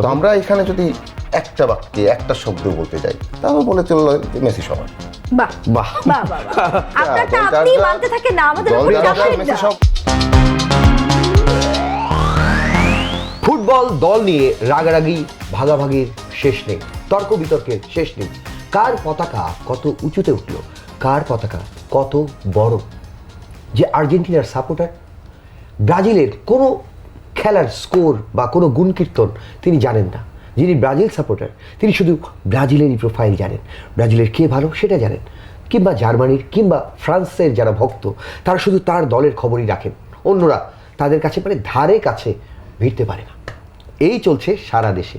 তো আমরা এখানে যদি একটা বাক্যে একটা শব্দ বলতে যাই তাহলে বলে চললো মেসি সবার। বাহ বাহ বাহ বাহ, আপনারটা আপনি মানতে থাকেন না, আমাদের উপরে চাপাই না। ফুটবল দল নিয়ে রাগারাগি ভাগাভাগির শেষ নেই, তর্ক বিতর্কের শেষ নেই। কার পতাকা কত উঁচুতে উঠল, কার পতাকা কত বড়। যে আর্জেন্টিনার সাপোর্টার ব্রাজিলের কোনো খেলার স্কোর বা কোনো গুণকীর্তন তিনি জানেন না, যিনি ব্রাজিল সাপোর্টার তিনি শুধু ব্রাজিলেরই প্রোফাইল জানেন, ব্রাজিলের কে ভালো সেটা জানেন, কিংবা জার্মানির কিংবা ফ্রান্সের যারা ভক্ত তারা শুধু তার দলের খবরই রাখেন, অন্যরা তাদের কাছে মানে ধারে কাছে ভিড়তে পারে না। এই চলছে সারা দেশে।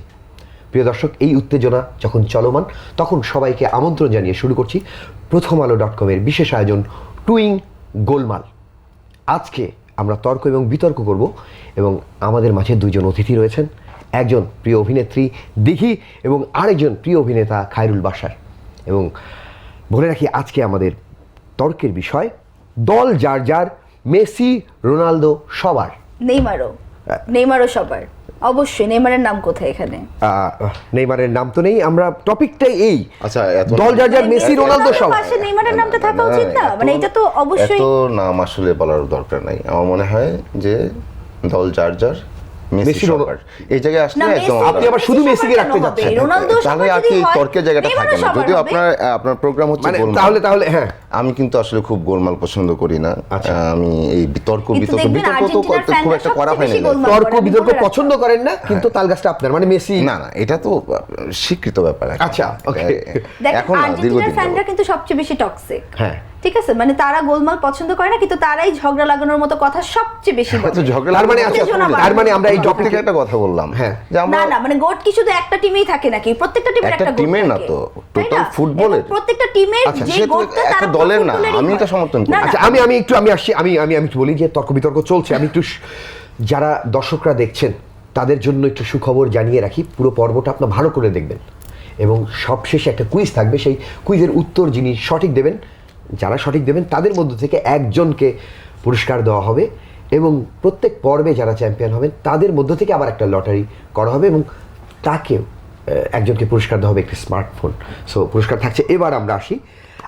প্রিয় দর্শক, এই উত্তেজনা যখন চলমান তখন সবাইকে আমন্ত্রণ জানিয়ে শুরু করছি প্রথম আলো.com-এর বিশেষ আয়োজন টুইং গোলমাল। আজকে আমরা তর্ক এবং বিতর্ক করব এবং আমাদের মাঝে দুইজন অতিথি রয়েছেন, একজন প্রিয় অভিনেত্রী দিঘি এবং আরেকজন প্রিয় অভিনেতা খায়রুল বাশার। এবং বলে রাখি আজকে আমাদের তর্কের বিষয় দল যার যার, মেসি রোনালদো সবার, নেইমারও সবার। অবশ্যই নেইমারের নাম কোথায় এখানে? নেইমারের নাম তো নেই, আমরা টপিকটাই এই। আচ্ছা, দল যার যার, মেসি রোনালদো সবার। পাশে নেইমারের নামটা থাকা উচিত না, মানে এটা তো অবশ্যই। এত নাম আসলে বলার দরকার নাই। আমার মনে হয় যে দল যার যার, মেসি সবার। এই জায়গায় আসলে একদম আপনি আবার শুধু মেসিকে রাখতে যাচ্ছেন, তাহলে আর কি তর্কের জায়গাটা থাকে না। যদিও আপনার প্রোগ্রাম হচ্ছে গোলমাল, তাহলে হ্যাঁ, আমি কিন্তু আসলে খুব গোলমাল পছন্দ করি না। আমি এই বিতর্ক তো খুব একটা করা হয় না। তর্ক বিতর্ক পছন্দ করেন না, কিন্তু তাল গাছটা আপনার মানে মেসি না, এটা তো স্বীকৃত ব্যাপার। আচ্ছা, ওকে। এখন আর্জেন্টিনার ফ্যানরা কিন্তু সবচেয়ে বেশি টক্সিক। হ্যাঁ, ঠিক আছে, মানে তারা গোলমাল পছন্দ করে না, কিন্তু তারাই ঝগড়া লাগানোর মতো কথা সবচেয়ে বেশি বলে। তার মানে আমরা এই টপিক থেকে একটা কথা বললাম, হ্যাঁ, যে আমরা না মানে গোট কি শুধু একটা টিমেই থাকে নাকি? প্রত্যেকটা টিমের একটা গোট থাকে। টিমের না তো, টোটাল ফুটবলের প্রত্যেকটা টিমের যে গোটটা তারা একটা দলের না। আমি এটা সমর্থন করি। আচ্ছা, আমি একটু বলি যে তর্ক বিতর্ক চলছে। আমি একটু যারা দর্শকরা দেখছেন তাদের জন্য একটু সুখবর জানিয়ে রাখি, পুরো পর্বটা আপনার ভালো করে দেখবেন এবং সবশেষে একটা কুইজ থাকবে। সেই কুইজের উত্তর যিনি সঠিক দেবেন, যারা সঠিক দেবেন তাদের মধ্য থেকে একজনকে পুরস্কার দেওয়া হবে এবং প্রত্যেক পর্বে যারা চ্যাম্পিয়ন হবেন তাদের মধ্য থেকে আবার একটা লটারি করা হবে এবং তাকেও একজনকে পুরস্কার দেওয়া হবে একটি স্মার্টফোন। সো পুরস্কার থাকছে। এবার আমরা আসি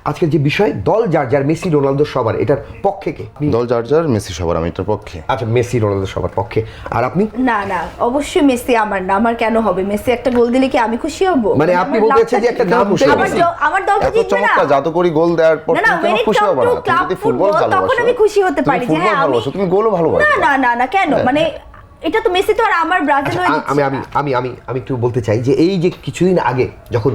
আজকের যে বিষয়, দল যার যার, মেসি রোনালদো সবার, এটার পক্ষে কে? দল যার যার, মেসি সবার। আমি এটার পক্ষে। আচ্ছা, মেসি রোনালদো সবার পক্ষে। আর আপনি? না অবশ্যই মেসি আমার না। আমার কেন হবে? মেসি একটা গোল দিলে কি আমি খুশি হব? মানে আপনি বলতে চাচ্ছেন যে একটা নাম আমার দলকে জিতবে না, চমৎকার জাদুকরি গোল দেওয়ার পর তুমি খুশি হবে না? তুমি যদি ফুটবল ভালোবাসো তখন আমি খুশি হতে পারি যে হ্যাঁ তুমি গোলও ভালোবাসো। না কেন? মানে এটা তো মেসি তো আর আমার ব্রাজিল হয়ে যাচ্ছে। আমি একটু বলতে চাই যে এই যে কিছুদিন আগে যখন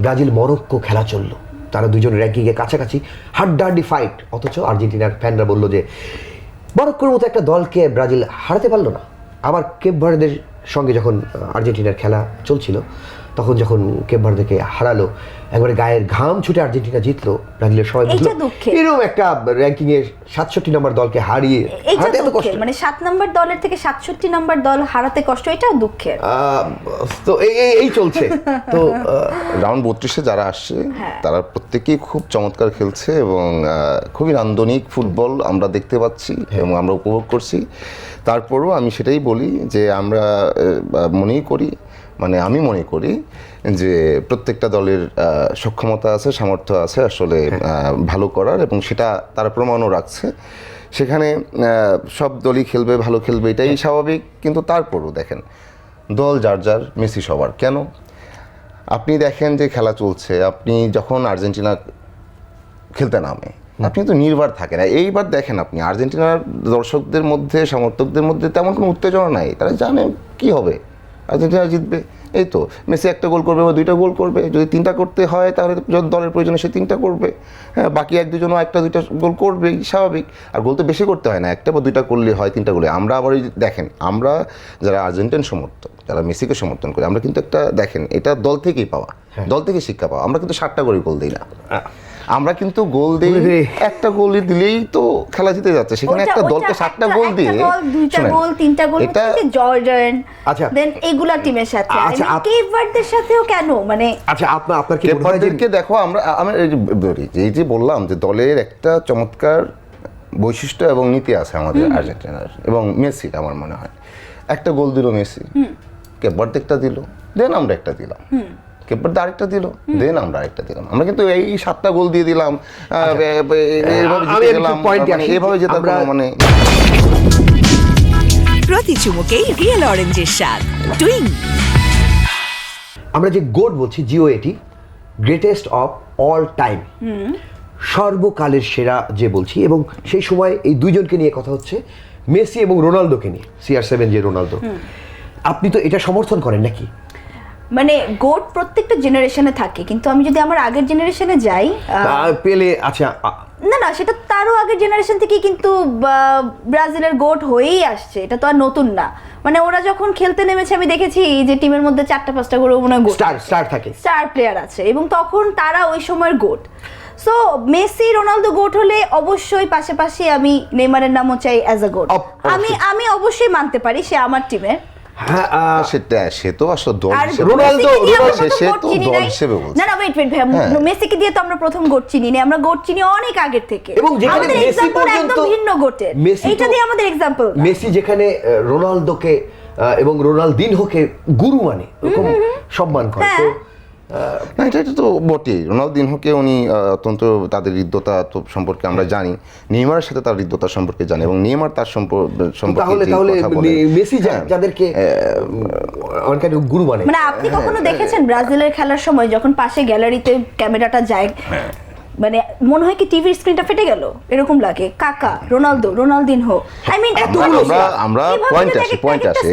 ব্রাজিল মরক্কো খেলা চললো, তারা দুজন র্যাঙ্কিংয়ে কাছাকাছি, হাড্ডাহাড্ডি ফাইট, অথচ আর্জেন্টিনার ফ্যানরা বললো যে মরক্কোর মতো একটা দলকে ব্রাজিল হারাতে পারলো না। আবার কেপ ভার্দের সঙ্গে যখন আর্জেন্টিনার খেলা চলছিল তখন যখন কেপ ভার্দেকে হারালো, একবারে গায়ের ঘাম ছুটে আর্জেন্টিনা জিতলো, ব্রাজিলের সবাই এরকম একটা র্যাঙ্কিং এর 67 নম্বর দলকে হারিয়ে হারাতে এত কষ্ট, মানে 7 নম্বর দলের থেকে 67 নম্বর দল হারাতে কষ্ট, এটাও দুঃখের। তো এই চলছে। তো রাউন্ড 32-এ যারা আসছে তারা প্রত্যেকেই খুব চমৎকার খেলছে এবং খুবই নান্দনিক ফুটবল আমরা দেখতে পাচ্ছি এবং আমরা উপভোগ করছি। তারপরও আমি সেটাই বলি যে আমরা আমি মনে করি যে প্রত্যেকটা দলের সক্ষমতা আছে, সামর্থ্য আছে আসলে ভালো করার, এবং সেটা তারা প্রমাণও রাখছে। সেখানে সব দলই খেলবে, ভালো খেলবে, এটাই স্বাভাবিক। কিন্তু তারপরও দেখেন, দল যার যার, মেসি সবার। কেন? আপনি দেখেন যে খেলা চলছে, আপনি যখন আর্জেন্টিনা খেলতে নামে আপনি তো নির্ভর থাকে না। এইবার দেখেন আপনি আর্জেন্টিনার দর্শকদের মধ্যে, সমর্থকদের মধ্যে তেমন কোনো উত্তেজনা নাই। তারা জানে কি হবে, আর্জেন্টিনা জিতবে। এই তো মেসি একটা গোল করবে বা 2টা গোল করবে, যদি 3টা করতে হয় তাহলে দলের প্রয়োজনে সে 3টা করবে। হ্যাঁ, বাকি 1-2জনও 1-2টা গোল করবেই, স্বাভাবিক। আর গোল তো বেশি করতে হয় না, 1টা বা 2টা করলে হয় 3টা গোলে। আমরা আবার দেখেন, আমরা যারা আর্জেন্টিন সমর্থক, যারা মেসিকে সমর্থন করি, আমরা কিন্তু একটা দেখেন এটা দল থেকেই পাওয়া, দল থেকে শিক্ষা পাওয়া। আমরা কিন্তু 7টা করে গোল দিই না, আমরা কিন্তু গোল দিই, একটা গোল দিলেই তো খেলা জিতে যাচ্ছে। সেখানে একটা দলকে 7টা গোল দিয়ে 2টা গোল 3টা গোল হচ্ছে জর্ডান, আচ্ছা দেন এগুলা টিমের সাথে, কেপ ভার্দের সাথেও কেন? মানে আচ্ছা আপনার কি কেপ ভার্দেরকে দেখো, আমরা এই যে বললাম যে দলের একটা চমৎকার বৈশিষ্ট্য এবং নীতি আছে আমাদের আর্জেন্টিনার এবং মেসির। আমার মনে হয় একটা গোল দিল মেসি, কেপবার্দে একটা দিল, দেন আমরা একটা দিলাম, কেপবার্দে আরেকটা দিল, দেন আমরা আরেকটা দিলাম। আমরা কিন্তু এই 7টা গোল দিয়ে দিলাম, এইভাবে জিতে গেলাম, এইভাবে জেতার কোনো মানে প্রতি চুমুকেই রিয়েল অরেঞ্জের স্বাদ টুইং। আমরা যে গোট বলছি GOAT, greatest of all time, সর্বকালের সেরা যে বলছি, এবং সেই সময় এই দুইজনকে নিয়ে কথা হচ্ছে, মেসি এবং রোনালদোকে নিয়ে, CR7 যে রোনালদো। আপনি তো এটা সমর্থন করেন নাকি? মানে গোট প্রত্যেকটা জেনারেশনে থাকে, কিন্তু আমি যদি আমার আগের জেনারেশনে যাই, পেলে আচ্ছা, না সেটা তারও আগের জেনারেশন থেকে কিন্তু ব্রাজিলের গোট হয়েই আসছে, এটা তো আর নতুন না। মানে ওরা যখন খেলতে নেমেছে আমি দেখেছি যে টিমের মধ্যে 4-5টা করে মনে হয় স্টার থাকে, স্টার প্লেয়ার আছে, এবং তখন তারা ওই সময়ের goat. So Messi Ronaldo goat হলে অবশ্যই পাশাপাশি আমি নেইমারের নামও চাই অ্যাজ আ গোট। আমি অবশ্যই মানতে পারি সে আমার টিমের। সেটা সে তো আসলে দল আর হিসেবে রোনালদো সে তো দল হিসেবে বলছে। না ওয়েট মেসিকে দিয়ে তো আমরা প্রথম গোট চিনি না, আমরা গোট চিনি অনেক আগের থেকে, এবং যেখানে আমাদের মেসি এক্সাম্পল পর্যন্ত একদম ভিন্ন গোটের, এইটা দিয়ে আমাদের এক্সাম্পল। মেসি যেখানে রোনালদোকে এবং রোনালদিনহোকে গুরু মানে এরকম সম্মান করে, তো না এটা তো বটেই। রোনালদিনহোকে উনি অত্যন্ত তাদের হৃদ্যতা তো সম্পর্কে আমরা জানি, নেইমারের সাথে তার হৃদ্যতা সম্পর্কে জানি, এবং নেইমার তার সম্পর্কে তাহলে মেসি যাদেরকে অনেক গুরু মানে। মানে আপনি কখনো দেখেছেন ব্রাজিলের খেলার সময় যখন পাশে গ্যালারিতে ক্যামেরাটা যায়, মানে মনে হয় কি টিভির স্ক্রিনটা ফেটে গেল এরকম লাগে? কাকা, রোনালদো, রোনালদিনহো, আই মিন আমরা পয়েন্ট আসে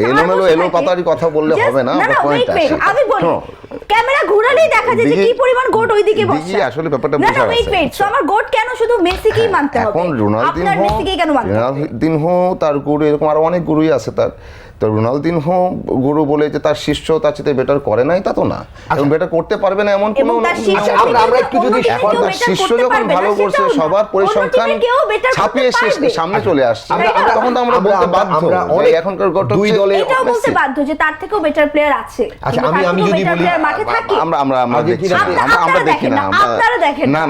এলো পাতারি কথা বললে হবে না, আমরা পয়েন্ট আসে। আমি বলি ক্যামেরা ঘোরালেই দেখা যায় যে কি পরিমাণ গোট ওইদিকে বসে। আসলে ব্যাপারটা বোঝা যাচ্ছে। সো আমার গোট কেন শুধু মেসিকেই মানতে হবে? এখন রোনালদিনহো তার গুরু, এরকম আরো অনেক গুরুই আছে তার। তো রোনালদিনহো গুরু বলে যে তার শিষ্য তার চেয়ে বেটার করে নাই তা তো না, এবং বেটার করতে পারবে না এমন কোনো। আমরা একটু যদি শিষ্য যখন ভালো করছে, সবার পরিসংখ্যান ছাপিয়ে সামনে চলে আসছে, তখন তো আমরা বলতে বাধ্য। এখনকার দুই দলে এটাও বলতে বাধ্য যে তার থেকেও বেটার প্লেয়ার আছে। আচ্ছা আমি যদি বলি আমরা দেখি না, আপনারা দেখেন না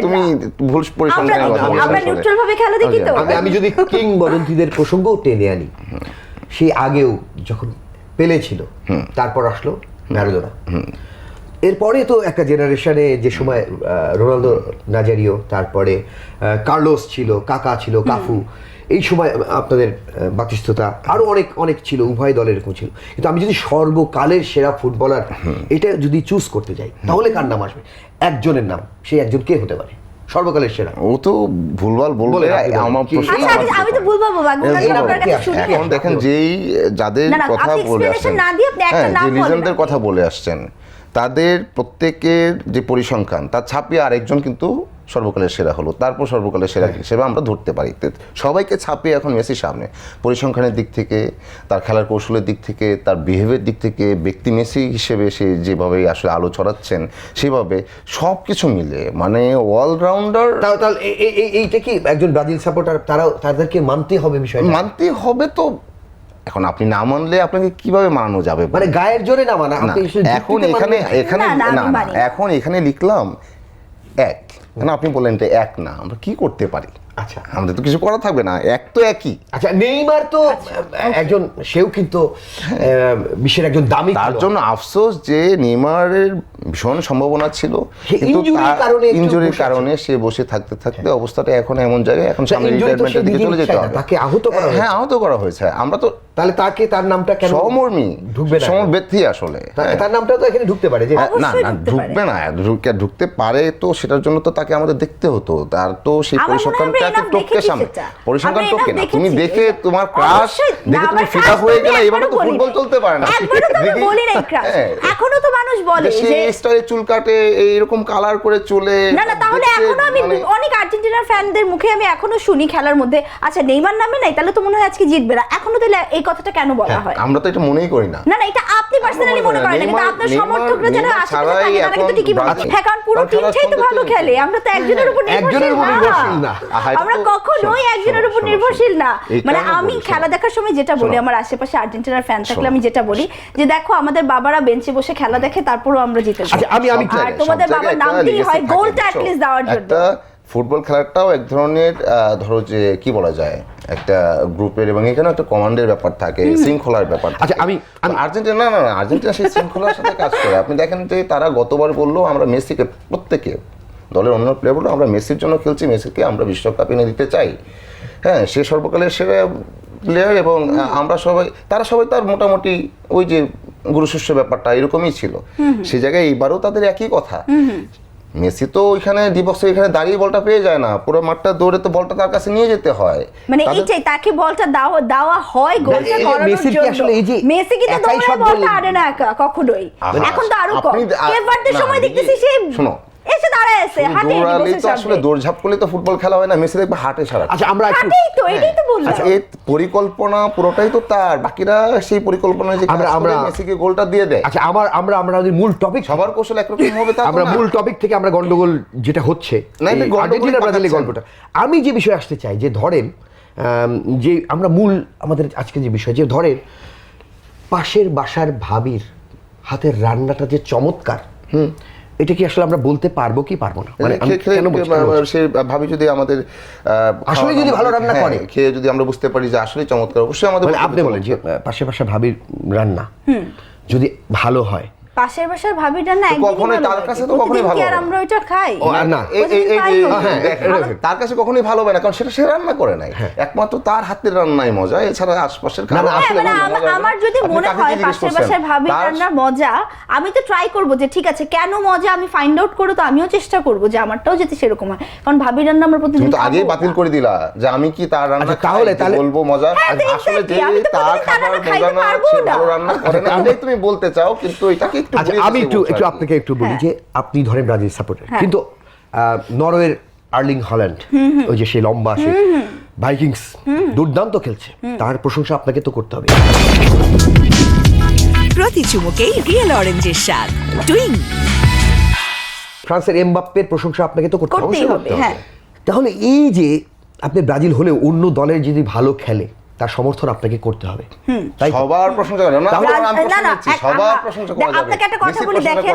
তুমি ভুল পরিসংখ্যান। আমরা নিউট্রাল ভাবে খেলা দেখি তো। আমি যদি কিংবদন্তিদের প্রসঙ্গ টেনে আনি, সেই আগেও যখন পেলে ছিল, তারপর আসলো ম্যারাডোনা, এরপরে তো একটা জেনারেশনে যে সময় রোনালদো নাজারিও, তারপরে কার্লোস ছিল, কাকা ছিল, কাফু, এই সময় আপনাদের বাতিস্ততা আরো অনেক ছিল, উভয় দলের এরকম ছিল। কিন্তু আমি যদি সর্বকালের সেরা ফুটবলার এটা যদি চুজ করতে যাই, তাহলে কার নাম আসবে? একজনের নাম, সেই একজন কে হতে পারে সর্বকালের সেরা? ও তো ভুলভাল বলবে। আমি তো ভুলভাল এখন দেখেন যেই যাদের কথা বলে আসছেন, যে লিজেন্ডদের কথা বলে আসছেন, তাদের প্রত্যেকের যে পরিসংখ্যান তার ছাপিয়ে আরেকজন কিন্তু সর্বকালের সেরা হলো, তারপর সর্বকালের সেরা হিসেবে আমরা ধরতে পারি। সবাইকে ছাপিয়ে এখন মেসির সামনে, পরিসংখ্যানের দিক থেকে, তার খেলার কৌশলের দিক থেকে, তার বিহেভিয়ার দিক থেকে, ব্যক্তি মেসি হিসেবে সে যেভাবে আসলে আলো ছড়াচ্ছেন, সেভাবে সব কিছু মিলে মানে অলরাউন্ডার। তাহলে এইটা কি একজন ব্রাজিল সাপোর্টার তাদেরকে মানতে হবে? বিষয় মানতে হবে তো। এখন আপনি না মানলে আপনাকে কিভাবে মানানো যাবে? মানে গায়ের জোরে না মানা। এখন এখানে লিখলাম এক, আপনি বললেন এটা এক না, আমরা কি করতে পারি? আচ্ছা আমাদের তো কিছু করা থাকবে না, এক তো একই। আচ্ছা নেইমার তো একজন, সেও কিন্তু বিশ্বের একজন দামি, তার জন্য আফসোস যে নেইমারের ভীষণ সম্ভাবনা ছিল, ইনজুরির কারণে সে বসে থাকতে অবস্থাটা এখন এমন জায়গায়, এখন সামনে রিটায়ারমেন্টের দিকে চলে যেতে হবে। তাকে আহত করা হয়েছে। হ্যাঁ আহত করা হয়েছে। আমরা তো তাহলে তার নামটা কেন সমর্মী ঢুকবে না? সমব্যথী আসলে তার নামটা তো এখানে ঢুকতে পারে যে না ঢুকবে না, ঢুকতে পারে তো সেটার জন্য তো তাকে আমাদের দেখতে হতো। তার তো সেই পরিসংখ্যানটাকে টপকে সামনে পরিসংখ্যান টপকে না, তুমি দেখে তোমার ক্রাশ দেখে তুমি ফিদা হয়ে গেলে, এবারে তো ফুটবল চলতে পারে না। এখনো তো মানুষ বলে যে স্টাইলে চুল কাটে, এইরকম কালার করে চলে। না তাহলে এখনো আমি অনেক আর্জেন্টিনার ফ্যানদের মুখে আমি এখনো শুনি খেলার মধ্যে, আচ্ছা নেইমার নামে নাই তাহলে তো মনে হয় আজকে জিতবে না। এখনো তাহলে এই কথাটা কেন বলা হয়? আমরা তো এটা মনেই করি না। না এটা আপনি পার্সোনালি মনে করেন না, কিন্তু আপনার সমর্থকরা যারা আশেপাশে থাকে তারা কিন্তু ঠিকই বলছে। হ্যাঁ কারণ পুরো টিমটাই তো ভালো খেলে, আমরা তো একজনের উপর নির্ভরশীল না। আমরা কখনোই একজনের উপর নির্ভরশীল না। মানে আমি খেলা দেখার সময় যেটা বলি, আমার আশেপাশে আর্জেন্টিনার ফ্যান থাকলে আমি যেটা বলি যে দেখো আমাদের বাবারা বেঞ্চে বসে খেলা দেখে, তারপরও আমরা জিতে যাই। আমি আর তোমাদের বাবার নামটি হয় গোলটা অ্যাট লিস্ট দেওয়ার জন্য। ফুটবল খেলাটাও এক ধরনের ধরো যে কি বলা যায় একটা গ্রুপের এবং এখানে একটা কমান্ডের ব্যাপার থাকে, শৃঙ্খলার ব্যাপার থাকে। আচ্ছা আমি আর্জেন্টিনা না আর্জেন্টিনা সেই শৃঙ্খলার সাথে কাজ করে। আপনি দেখেন যে তারা গতবার বললো আমরা মেসিকে, প্রত্যেকে দলের অন্য প্লেয়ার বললো আমরা মেসির জন্য খেলছি, মেসিকে আমরা বিশ্বকাপ এনে দিতে চাই। হ্যাঁ, সে সর্বকালের সেরা প্লেয়ার এবং আমরা সবাই, তারা সবাই তার মোটামুটি ওই যে গুরু শিষ্য ব্যাপারটা এরকমই ছিল। সে জায়গায় এইবারও তাদের একই কথা। মেসি তো ওইখানে ডিবক্সে এখানে দাঁড়িয়ে বলটা পেয়ে যায় না, পুরো মাঠটা দৌড়ে তো বলটা তার কাছে নিয়ে যেতে হয়। মানে এই যে তাকে বলটা দেওয়া হয় গোলটা করানোর জন্য। মেসি কিন্তু দৌড়ে বলটা আনে না কখনোই। এখন তো আরো কম। কেভারদের সময় দেখতেছি সে শোনো এসে দাঁড়ায় আছে হাঁটে দৌড়ালেই তো আসলে দৌড়ঝাঁপ করলে তো ফুটবল খেলা হয় না, মেসি দেখবে হাঁটে সারা। আচ্ছা আমরা হাঁটেই তো, এটাই তো বললাম। আচ্ছা এই পরিকল্পনা পুরোটাই তো তার, বাকিরা সেই পরিকল্পনায় যে আমরা মেসিকে গোলটা দিয়ে দেয়। আচ্ছা আমরা আমাদের মূল টপিক, সবার কৌশল একরকম হবে তা আমরা মূল টপিক থেকে আমরা গন্ডগোল যেটা হচ্ছে আর্জেন্টিনা ব্রাজিলের গল্পটা, আমি যে বিষয়ে আসতে চাই যে ধরেন যে আমরা মূল আমাদের আজকে যে বিষয় যে ধরেন পাশের বাসার ভাবির হাতের রান্নাটা যে চমৎকার, এটা কি আসলে আমরা বলতে পারবো কি পারবো না? মানে সে ভাবি যদি আমাদের আসলে যদি ভালো রান্না করে, খেয়ে যদি আমরা বুঝতে পারি যে আসলে চমৎকার, অবশ্যই আমাদের আপনি বলেন যে পাশে পাশে ভাবির রান্না যদি ভালো হয়, পাশের বাসার ভাবির রান্না কখনোই তার কাছে তো কখনোই ভালো আর আমরা ওইটা খাই না, তার কাছে কখনোই ভালো হবে না, কারণ সেটা সে রান্না করে নাই। একমাত্র তার হাতের রান্নাই মজা, এছাড়া আশপাশের আমার যদি মনে হয় পাশের বাসার ভাবির রান্না মজা, আমি তো ট্রাই করব যে ঠিক আছে কেন মজা আমি ফাইন্ড আউট করব, তো আমিও চেষ্টা করব যে আমারটাও যাতে সেরকম হয়, কারণ ভাবির রান্না আমরা প্রতিদিন তো আগেই বাতিল করে দিলা যে আমি কি তার রান্না তাহলে বলবো মজা, আসলে যে তার খাবার মজা না সে ভালো রান্না করে না এটাই তুমি বলতে চাও, কিন্তু এটাকে একটু আমি একটু আপনাকে একটু বলি যে আপনি ধরেন ব্রাজিল সাপোর্টার, কিন্তু নরওয়ের আর্লিং হল্যান্ড ওই যে সেই লম্বা সে ভাইকিংস দুর্দান্ত খেলছে, তার প্রশংসা আপনাকে তো করতে হবে। প্রতি চুমুকেই রিয়েল অরেঞ্জের স্বাদ টুইং। ফ্রান্সের এমবাপ্পের প্রশংসা আপনাকে তো করতে হবে। হ্যাঁ, তাহলে এই যে আপনি ব্রাজিল হলেও অন্য দলের যদি ভালো খেলে তার সমর্থন আপনাকে করতে হবে। সবার প্রশংসা করা না, সবার প্রশংসা করা যাবে। আপনাকে একটা কথা বলি দেখেন,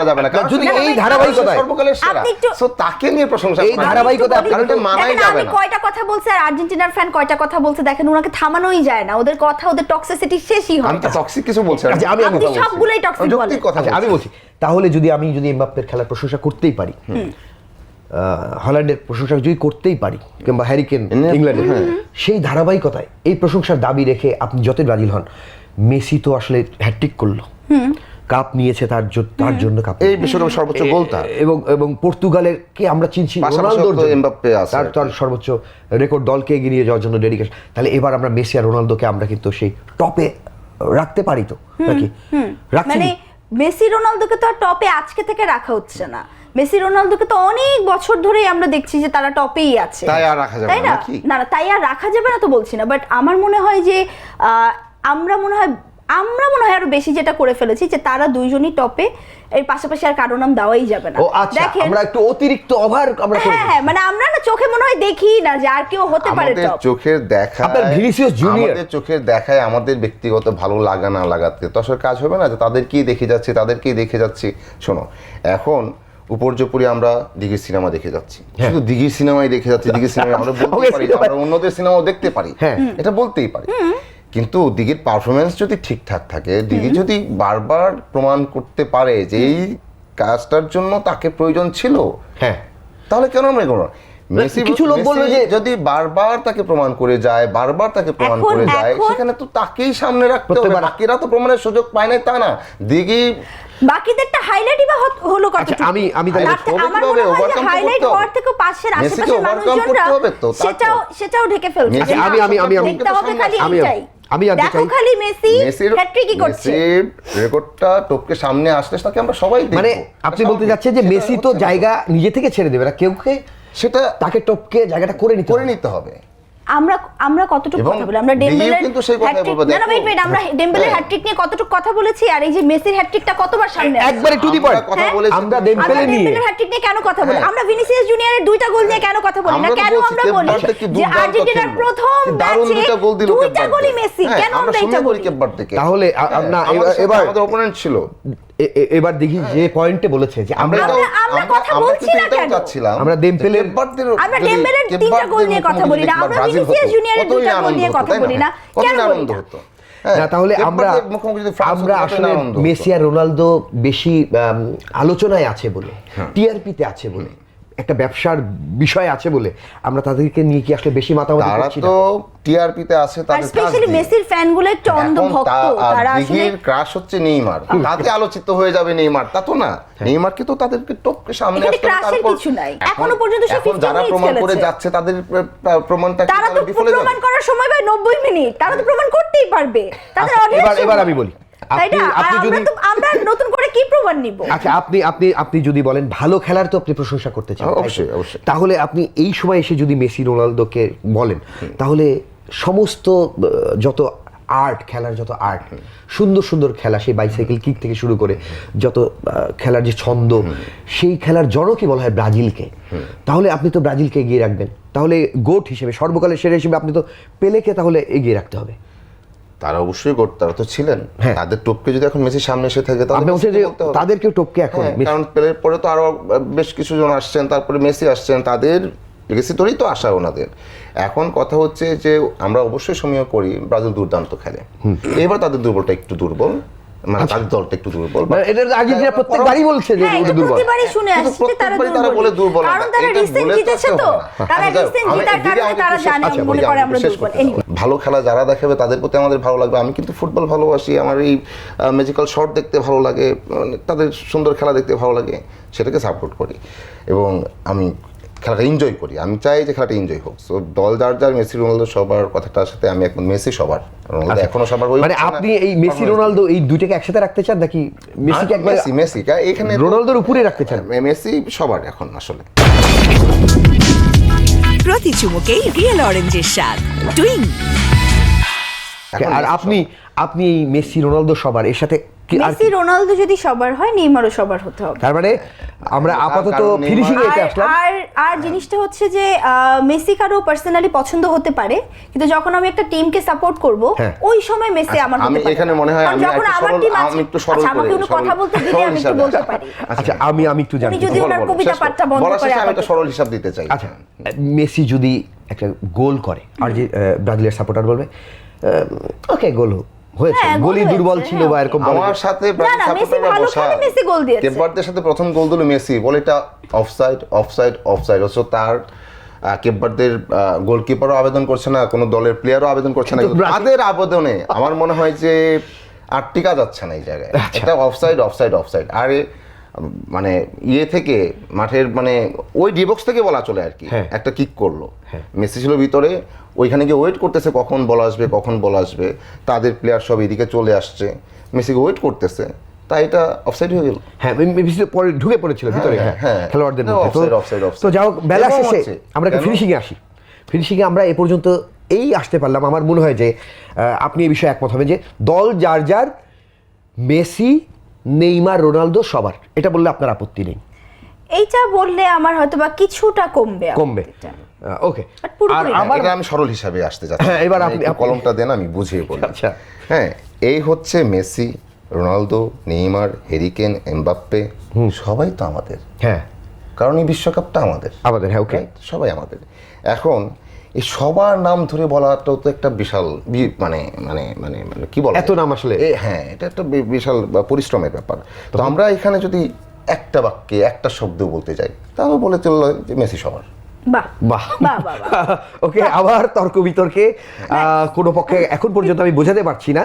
যদি এই ধারাবাহিকতায় সর্বকালের সেরা সো তাকে নিয়ে প্রশংসা এই ধারাবাহিকতা কারণটা মানাই যাবে আমি না। কয়টা কথা বলছে আর আর্জেন্টিনার ফ্যান কয়টা কথা বলছে দেখেন, ওনাকে থামানোই যায় না, ওদের কথা ওদের টক্সিসিটি শেষই হয় আমি তো টক্সিক কিছু বলছি না, আমি সবগুলাই টক্সিক বলেন। আমি বলছি তাহলে যদি আমি এমবাপ্পের খেলার প্রশংসা করতেই পারি, হল্যান্ডের প্রশংসা যদি করতেই পারি, কিংবা হ্যারি কেন ইংল্যান্ডের, সেই ধারাবাহিকতায় এই প্রশংসার দাবি রেখে আপনি যতই ব্রাজিল হন, মেসি তো আসলে হ্যাটট্রিক করলো, কাপ নিয়েছে তার জন্য কাপ, এই বিশ্বকাপের সর্বোচ্চ গোলটা, এবং পর্তুগালের কে আমরা চিনছি রোনালদোর এমবাপ্পে আছে তার সর্বোচ্চ রেকর্ড দলকে এগিয়ে যাওয়ার জন্য ডেডিকেশন। তাহলে এবার আমরা মেসি আর রোনালদোকে আমরা কিন্তু সেই টপে রাখতে পারি তো নাকি? মানে মেসি রোনালদোকে তো আর টপে আজকে থেকে রাখা হচ্ছে না, মেসি রোনালদোকে তো অনেক বছর ধরেই আমরা দেখছি যে তারা টপেই আছে, তাই আর রাখা যাবে না কি? না তাই আর রাখা যাবে না তো বলছি না, বাট আমার মনে হয় যে আমরা মনে হয় আরো বেশি যেটা করে ফেলেছি যে তারা দুইজনই টপে, এর পাশাপাশি আর কারো নাম দেওয়াই যাবে না। দেখেন আমরা একটু অতিরিক্ত ওভার আমরা করি, হ্যাঁ মানে আমরা না চোখে মনে হয় দেখি না যে আর কেউ হতে পারে টপ। আমাদের চোখের দেখা, আপনার ভিনিসিয়াস জুনিয়র, আমাদের চোখের দেখায় আমাদের ব্যক্তিগত ভালো লাগা না লাগাতে তো আসলে কাজ হবে না, যে তাদেরকেই দেখে যাচ্ছি। শোনো এখন উপর্যুপরি আমরা দিঘির সিনেমা দেখে যাচ্ছি, শুধু দিঘির সিনেমাই দেখে যাচ্ছি, দিঘির সিনেমা আমরা বলতে পারি আমরা অন্যদের সিনেমাও দেখতে পারি, এটা বলতেই পারি, কিন্তু দিঘির পারফরমেন্স যদি ঠিকঠাক থাকে, দিঘি যদি বারবার প্রমাণ করতে পারে যে এই কাজটার জন্য তাকে প্রয়োজন ছিল, তাহলে কেন আমরা এগোবো? মেসি কিছু লোক বলবে যে যদি বারবার তাকে প্রমাণ করে যায়, সেখানে তো তাকেই সামনে রাখতে হবে, বাকিরা তো প্রমাণের সুযোগ পায় না তা না। দিঘি বাকিদেরটা হাইলাইটই বা হলো কত? আমি আমার মনে হয় যে হাইলাইট হওয়ার থেকে পাশের আশেপাশের মানুষজনরা সেটাও ঢেকে ফেলছে। আমি জানতে চাই খালি মেসি হ্যাটট্রিকই করছে, মেসির রেকর্ডটা টপকে সামনে আসলে তাকে আমরা সবাই দেখব। মানে আপনি বলতে যাচ্ছেন যে মেসি তো জায়গা নিজে থেকে ছেড়ে দেবে না, কেউকে সেটা তাকে টপকে জায়গাটা করে নিতে হবে। আমরা কতটুকু কথা বলি, আমরা ডেম্বেলের আমরা ডেম্বেলের হ্যাটট্রিক নিয়ে কতটুকু কথা বলেছি, আর এই যে মেসির হ্যাটট্রিকটা কতবার সামনে একবারে টু দি পয়েন্ট কথা বলেছি। আমরা ডেম্বেলের হ্যাটট্রিক নিয়ে কেন কথা বলি, আমরা ভিনিসিয়াস জুনিয়রের দুইটা গোল নিয়ে কেন কথা বলি না, কেন আমরা বলি যে আর্জেন্টিনার প্রথম ম্যাচে দুইটা গোলই মেসি, কেন আমরা এটা বলি? তাহলে না এবার আমাদের অপোনেন্ট ছিল এবার দেখি যে পয়েন্টে বলেছে যে আমরা আমরা কথা বলছি না কেন? আমরা ডেম্পেলের আমরা ডেম্বেলের 3টা গোল নিয়ে কথা বলি না, আমরা ভিনিসিয়াস জুনিয়রের 2টা গোল নিয়ে কথা বলি না, কেন বলি না? না, তাহলে আমরা আসলে মেসি আর রোনালদো বেশি আলোচনায় আছে বলে, টিআরপিতে আছে বলে, একটা ব্যবসার বিষয় আছে বলে আমরা তাদেরকে নিয়ে কি আসলে বেশি মাতামাতি করছি না? তারা তো টিআরপিতে আছে, আর তাদের স্পেশালি মেসির ফ্যানগুলো একটু অন্ধভক্ত, তারা আসলে ক্রাশ হচ্ছে নেইমার, তাতে আলোচিত হয়ে যাবে নেইমার, তা তো না। নেইমারকে তো তাদেরকে টপকে সামনে এখানে আসতে হবে, ক্রাশের তারপর কিছু নাই, এখনো পর্যন্ত সে 15 যারা মিনিট প্রমাণ করে খেলেছে। যাচ্ছে তাদের প্রমাণটা কি তারা তো তাহলে বিফলে যাবে? প্রমাণ করার সময় ভাই 90 মিনিট, তারা তো প্রমাণ করতেই পারবে। তাদের অনেক এবার আমি বলি, আপনি যদি আমরা নতুন করে কি প্রমাণ নিব? আচ্ছা, আপনি যদি বলেন ভালো খেলার তো আপনি প্রশংসা করতে চান, অবশ্যই অবশ্যই। তাহলে আপনি এই সময় এসে যদি মেসি রোনালদোকে বলেন, তাহলে সমস্ত যত আর্ট, খেলার যত আর্ট, সুন্দর সুন্দর খেলা, সেই বাইসাইকেল কিক থেকে শুরু করে যত খেলার যে ছন্দ, সেই খেলার জনকই বলা হয় ব্রাজিলকে। তাহলে আপনি তো ব্রাজিলকে এগিয়ে রাখবেন, তাহলে গোট হিসেবে, সর্বকালের সেরা হিসেবে আপনি তো পেলেকে তাহলে এগিয়ে রাখতে হবে। তারা অবশ্যই তারা তো ছিলেন, তাদের টপকে যদি এখন মেসি সামনে এসে থাকে আপনি বলছেন যে তাদেরকেও টপকে এখন, কারণ পেলের পরে তো আরো বেশ কিছু জন আসছেন, তারপরে মেসি আসছেন, তাদের লেগেসি তোরই তো আশা ওনাদের। এখন কথা হচ্ছে যে আমরা অবশ্যই সমীহ করি ব্রাজিল দুর্দান্ত খেলে, এবার তাদের দুর্বলটা একটু দুর্বল, মানে তাদের দলটা একটু দুর্বল। এটা আর্জেন্টিনা প্রত্যেকবারই বলছে যে হ্যাঁ, ওরা দুর্বল, প্রত্যেকবারই শুনে আসছে তারা বলে দুর্বল, কারণ তারা রিসেন্ট জিতেছে তো, তারা রিসেন্ট জেতার কারণে তারা জানে, মনে করে আমরা দুর্বল। ভালো খেলা যারা দেখাবে তাদের প্রতি আমাদের ভালো লাগবে। আমি কিন্তু ফুটবল ভালোবাসি, আমার এই ম্যাজিক্যাল শট দেখতে ভালো লাগে, তাদের সুন্দর খেলা দেখতে ভালো লাগে, সেটাকে সাপোর্ট করি এবং আমি খেলাটা এনজয় করি। আমি চাই যে খেলাটা এনজয় হোক। সো দল যার যার, মেসি রোনালদো সবার কথাটার সাথে আমি এখন মেসি সবার, রোনালদো এখনো সবার। মানে আপনি এই মেসি রোনালদো এই দুইটাকে একসাথে রাখতে চান নাকি মেসিকে একবার মেসি এখানে রোনালদোর উপরে রাখতে চান? মেসি সবার এখন আসলে। প্রতি চুমুকেই রিয়েল অরেঞ্জের স্বাদ, টুইং। আর আপনি এই মেসি রোনালদো সবার এর সাথে মেসি রোনালদো যদি সবার হয়, নেইমারও সবার হতে হবে। তার মানে আমরা আপাতত ফিনিশিং এ আসলাম। আর জিনিসটা হচ্ছে যে মেসি কারো পার্সোনালি পছন্দ হতে পারে, কিন্তু যখন আমি একটা টিমকে সাপোর্ট করব, ওই সময় মেসি আমার হতে পারে। এখানে মনে হয় আমি একটু সরল করে, আমাকে কোনো কথা বলতে দিলে আমি একটু বলতে পারি। আচ্ছা, আমি একটু জানি, যদি ওনার কবিতা পাঠটা বন্ধ করে, আমি একটা সরল হিসাব দিতে চাই। আচ্ছা, মেসি যদি একটা গোল করে, আর যে ব্রাজিলের সাপোর্টার বলবে ওকে গোল হয়েছে, গোলই দুর্বল ছিল বা এরকম। আমার সাথে কেপভার্দের সাথে প্রথম গোল দিল মেসি, বলে এটা অফসাইড অফসাইড অফসাইড। অথচ তার কেপভার্দের গোলকিপারও আবেদন করছে না, কোনো দলের প্লেয়ারও আবেদন করছে না, তাদের আবেদনে আমার মনে হয় যে আর টিকা যাচ্ছে না এই জায়গায়। এটা অফসাইড অফসাইড অফসাইড। আর মানে থেকে মাঠের মানে ওই ডিবক্স থেকে বলা চলে আর কি, একটা কিক করলো, মেসি ছিল ভিতরে, ওইখানে গিয়ে ওয়েট করতেছে কখন বল আসবে কখন বল আসবে, তাদের প্লেয়ার সব এদিকে চলে আসছে, মেসিকে ওয়েট করতেছে, তাই এটা অফসাইড হয়ে গেল। হ্যাঁ, মেসি পরে ঢুকে পড়েছিল ভিতরে খেলোয়াড়দের মধ্যে। তো যাও, বেলা শেষে আমরা একটা ফিনিশিং এ আসি। ফিনিশিং এ আমরা এ পর্যন্ত এই আসতে পারলাম। আমার মনে হয় যে আপনি এই বিষয়ে একমত হবেন যে দল যার যার, মেসি নেইমার রোনালদো সবার, এটা বললে আপনার আপত্তি নেই? এইটা বললে আমার হয়তোবা কিছুটা কমবে। ওকে, আর আমি সরল হিসাবে আসতে যাচ্ছি। হ্যাঁ, এবার আপনি কলমটা দেন, আমি বুঝিয়ে বলি। আচ্ছা, হ্যাঁ, এই হচ্ছে Messi, Ronaldo, Neymar, hurricane, Mbappe, সবাই তো আমাদের। হ্যাঁ, কারণ এই বিশ্বকাপটা আমাদের। হ্যাঁ, ওকে, সবাই আমাদের। এখন এই সবার নাম ধরে বলাটাও তো একটা বিশাল মানে মানে মানে মানে কি বলা, এত নাম আসলে, হ্যাঁ, এটা একটা বিশাল পরিশ্রমের ব্যাপার। তো আমরা এখানে যদি একটা বাক্যে একটা শব্দ বলতে যাই, তাহলে বলে চললো যে মেসি সবার। ওকে, আবার তর্ক বিতর্কে কোনো পক্ষে এখন পর্যন্ত আমি বোঝাতে পারছি না।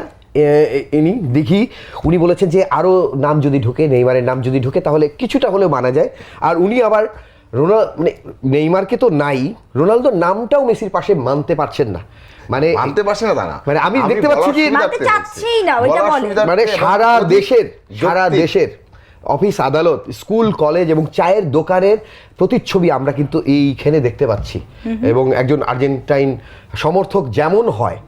দেখি, উনি বলেছেন যে আরো নাম যদি ঢুকে, নেইমারের নাম যদি ঢুকে, তাহলে কিছুটা হলেও মানা যায়। আর উনি আবার মানে নেইমারকে তো নাই, রোনালদোর নামটাও মেসির পাশে মানতে পারছেন না। মানে মানতে পারছে না, তা না, মানে আমি দেখতে পাচ্ছি যে মানে সারা দেশের অফিস আদালত, স্কুল কলেজ এবং চায়ের দোকানের প্রতিচ্ছবি আমরা কিন্তু এইখানে দেখতে পাচ্ছি। এবং একজন আর্জেন্টাইন সমর্থক যেমন হয়,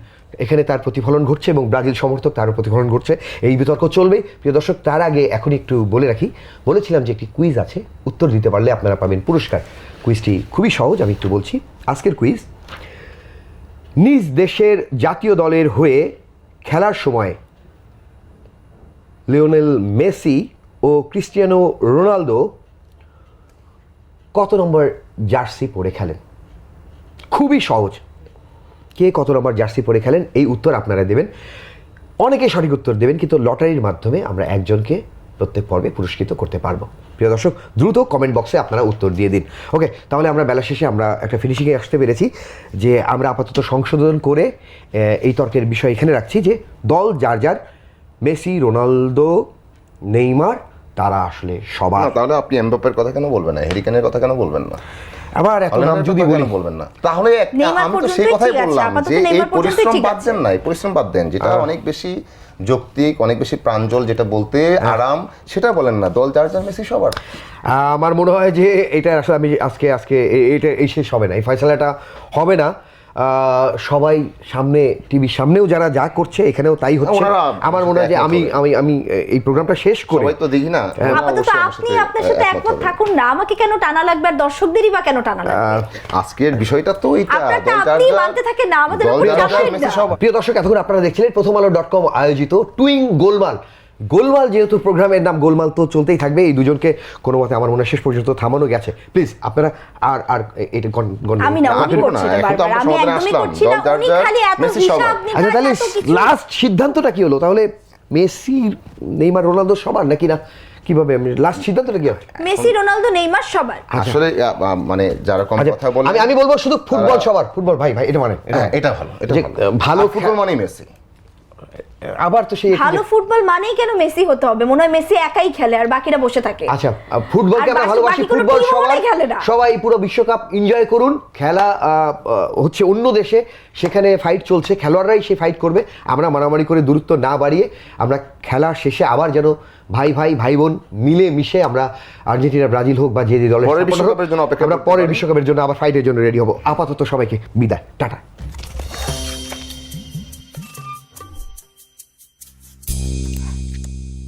এখানে তার প্রতিফলন ঘটছে, এবং ব্রাজিল সমর্থক তারও প্রতিফলন ঘটছে। এই বিতর্ক চলবে। প্রিয় দর্শক, তার আগে এখন একটু বলে রাখি, বলেছিলাম যে একটি কুইজ আছে, উত্তর দিতে পারলে আপনারা পাবেন পুরস্কার। কুইজটি খুবই সহজ, আমি একটু বলছি। আজকের কুইজ, নিজ দেশের জাতীয় দলের হয়ে খেলার সময় লিওনেল মেসি ও ক্রিস্টিয়ানো রোনালদো কত নম্বর জার্সি পরে খেলেন? খুবই সহজ, কে কত নম্বর জার্সি পরে খেলেন এই উত্তর আপনারা দেবেন। অনেকে সঠিক উত্তর দেবেন, কিন্তু লটারির মাধ্যমে আমরা একজনকে প্রত্যেক পর্বে পুরস্কৃত করতে পারবো। প্রিয় দর্শক, দ্রুত কমেন্ট বক্সে আপনারা উত্তর দিয়ে দিন। ওকে, তাহলে আমরা বেলা শেষে আমরা একটা ফিনিশিংয়ে আসতে পেরেছি যে আমরা আপাতত সংশোধন করে এই তর্কের বিষয় এখানে রাখছি যে দল যার যার, মেসি, রোনালদো, নেইমার তারা আসলে সবার। তাহলে আপনি এমবাপ্পের কথা কেন বলবেন না, হ্যারিকেনের কথা কেন বলবেন না, আবার এত নাম যদি বলি বলবেন না? তাহলে আমি তো সেই কথাই বললাম যে এই পরিশ্রম বাদ দেন না, এই পরিশ্রম বাদ দেন, যেটা অনেক বেশি যৌক্তিক, অনেক বেশি প্রাঞ্জল, যেটা বলতে আরাম, সেটা বলেন না। দল যার যার, মেসি সবার। আমার মনে হয় যে এটা আসলে আমি আজকে এটা এই শেষ হবে না, এই ফয়সালাটা হবে না। সবাই সামনে, টিভির সামনেও যারা যা করছে এখানেও তাই হচ্ছে। আমার মনে হয় যে আমি এই প্রোগ্রামটা শেষ করে, সবাই তো দেখি না, আপাতত আপনি আপনার সাথে একমত থাকুন না, আমাকে কেন টানা লাগবে আর দর্শকদেরই বা কেন টানা লাগবে? আজকের বিষয়টা তো এটা, আপনি মানতে থাকেন না, আমাদের উপর চাপিয়ে দেন। প্রিয় দর্শক, এতক্ষণ আপনারা দেখছিলেন প্রথম আলো.com আয়োজিত টুইং গোলমাল। যেহেতু প্রোগ্রামের নাম গোলমাল, তো চলতেই থাকবে। এই দুজনকে কোনো মতে আমার মনে হয় শেষ পর্যন্ত থামানো গেছে। প্লিজ আপনারা আর এটা আমি না, উনি করছেন বারবার, আমি একদমই করছি না, উনি খালি এত হিসাব নিকাশ। আচ্ছা, তাহলে লাস্ট সিদ্ধান্তটা কি হলো? তাহলে মেসি, নেইমার, রোনালদো সবার নাকি না কিভাবে? লাস্ট সিদ্ধান্তটা কি হবে? মেসি, রোনালদো, নেইমার সবার। আসলে মানে যারা কম কথা বলে, আমি বলবো শুধু ফুটবল সবার, ফুটবল ভাই এটা মানে এটা ভালো, এটা ভালো ফুটবল মানেই মেসি। আবার তো সেই ভালো ফুটবল মানেই কেন মেসি হতে হবে? মনে হয় মেসি একাই খেলে আর বাকিরা বসে থাকে। আচ্ছা, ফুটবলকে আমরা ভালোবাসি, ফুটবল সবাই পুরো বিশ্বকাপ এনজয় করুন। খেলা হচ্ছে অন্য দেশে, সেখানে ফাইট চলছে, খেলোয়াড়রাই সেই ফাইট করবে। আমরা মারামারি করে দূরত্ব না বাড়িয়ে আমরা খেলা শেষে আবার যেন ভাই বোন মিলে মিশে আমরা আর্জেন্টিনা, ব্রাজিল হোক বা যে দলের পরের বিশ্বকাপের জন্য অপেক্ষা, আমরা পরের বিশ্বকাপের জন্য আবার ফাইটের জন্য রেডি হব। আপাতত সবাইকে বিদায়, টাটা।